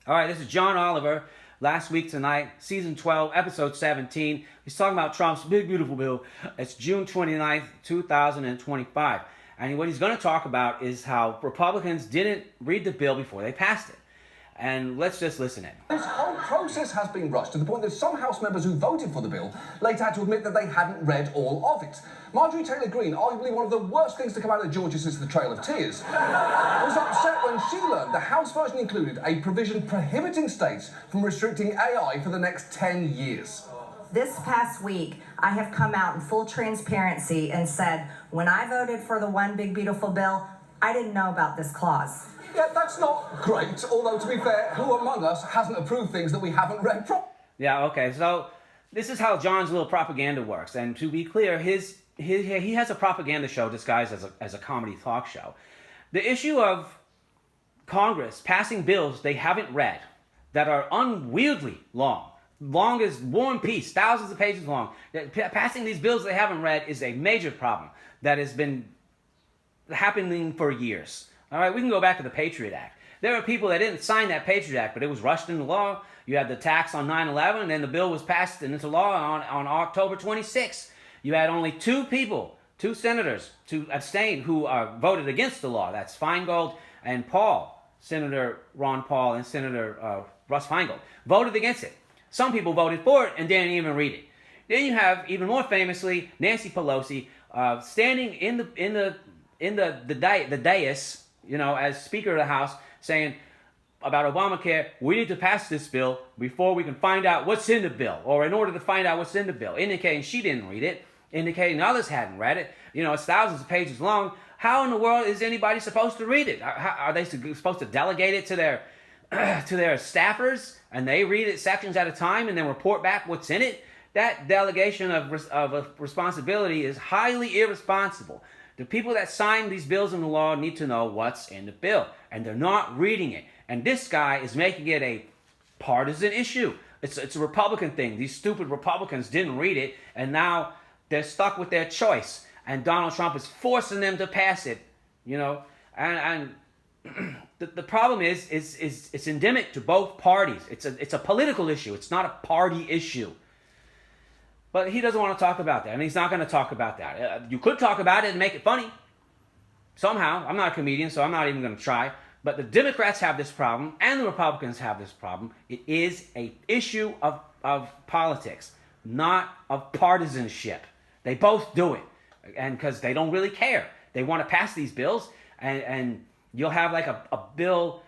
All right, this is John Oliver. Last week tonight, season 12, episode 17. He's talking about Trump's big, beautiful bill. It's June 29th, 2025. And what he's going to talk about is how Republicans didn't read the bill before they passed it. And let's just listen in. This whole process has been rushed to the point that some House members who voted for the bill later had to admit that they hadn't read all of it. Marjorie Taylor Greene, arguably one of the worst things to come out of Georgia since the Trail of Tears, was upset when she learned the House version included a provision prohibiting states from restricting AI for the next 10 years. This past week, I have come out in full transparency and said, when I voted for the one big beautiful bill, I didn't know about this clause. Yeah, that's not great, although to be fair, who among us hasn't approved things that we haven't read properly? Yeah, okay, so this is how John's little propaganda works. And to be clear, he has a propaganda show disguised as a comedy talk show. The issue of Congress passing bills they haven't read that are unwieldy long as War and Peace, thousands of pages long, passing these bills they haven't read is a major problem that has been happening for years. All right, we can go back to the Patriot Act. There are people that didn't sign that Patriot Act, but it was rushed into law. You had the tax on 9/11, and then the bill was passed into law on October 26th. You had only two senators to abstain who voted against the law. That's Feingold and Paul, Senator Ron Paul and Senator Russ Feingold, voted against it. Some people voted for it and didn't even read it. Then you have, even more famously, Nancy Pelosi standing in the dais, you know, as Speaker of the House, saying about Obamacare, we need to pass this bill before we can find out what's in the bill, or in order to find out what's in the bill, indicating she didn't read it, indicating others hadn't read it. You know, it's thousands of pages long. How in the world is anybody supposed to read it? Are they supposed to delegate it to their staffers, and they read it sections at a time and then report back what's in it? That delegation of responsibility is highly irresponsible. The people that sign these bills into law need to know what's in the bill, and they're not reading it. And this guy is making it a partisan issue. It's a Republican thing. These stupid Republicans didn't read it, and now they're stuck with their choice. And Donald Trump is forcing them to pass it, you know. And the problem is it's endemic to both parties. It's a political issue. It's not a party issue. But he doesn't want to talk about that, and he's not going to talk about that. You could talk about it and make it funny. Somehow. I'm not a comedian, so I'm not even going to try. But the Democrats have this problem, and the Republicans have this problem. It is an issue of politics, not of partisanship. They both do it, and because they don't really care. They want to pass these bills, and you'll have like a bill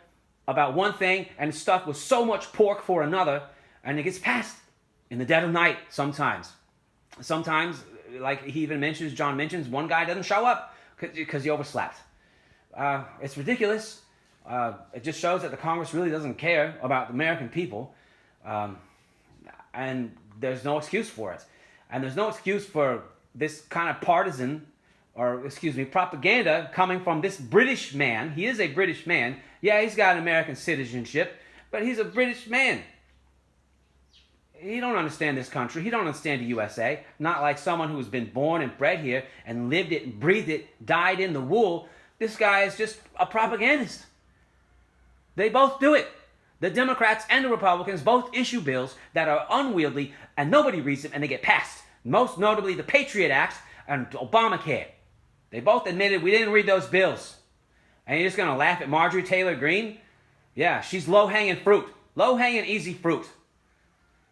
about one thing, and stuff with so much pork for another, and it gets passed in the dead of night sometimes. Sometimes, like John mentions, one guy doesn't show up because he overslept. It's ridiculous. It just shows that the Congress really doesn't care about the American people. And there's no excuse for it. And there's no excuse for this kind of propaganda coming from this British man. He is a British man. Yeah, he's got American citizenship, but he's a British man. He don't understand this country. He don't understand the USA. Not like someone who's been born and bred here and lived it and breathed it, died in the wool. This guy is just a propagandist. They both do it. The Democrats and the Republicans both issue bills that are unwieldy and nobody reads them and they get passed. Most notably the Patriot Act and Obamacare. They both admitted we didn't read those bills. And you're just going to laugh at Marjorie Taylor Greene? Yeah, she's low-hanging fruit. Low-hanging, easy fruit.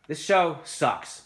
This show sucks.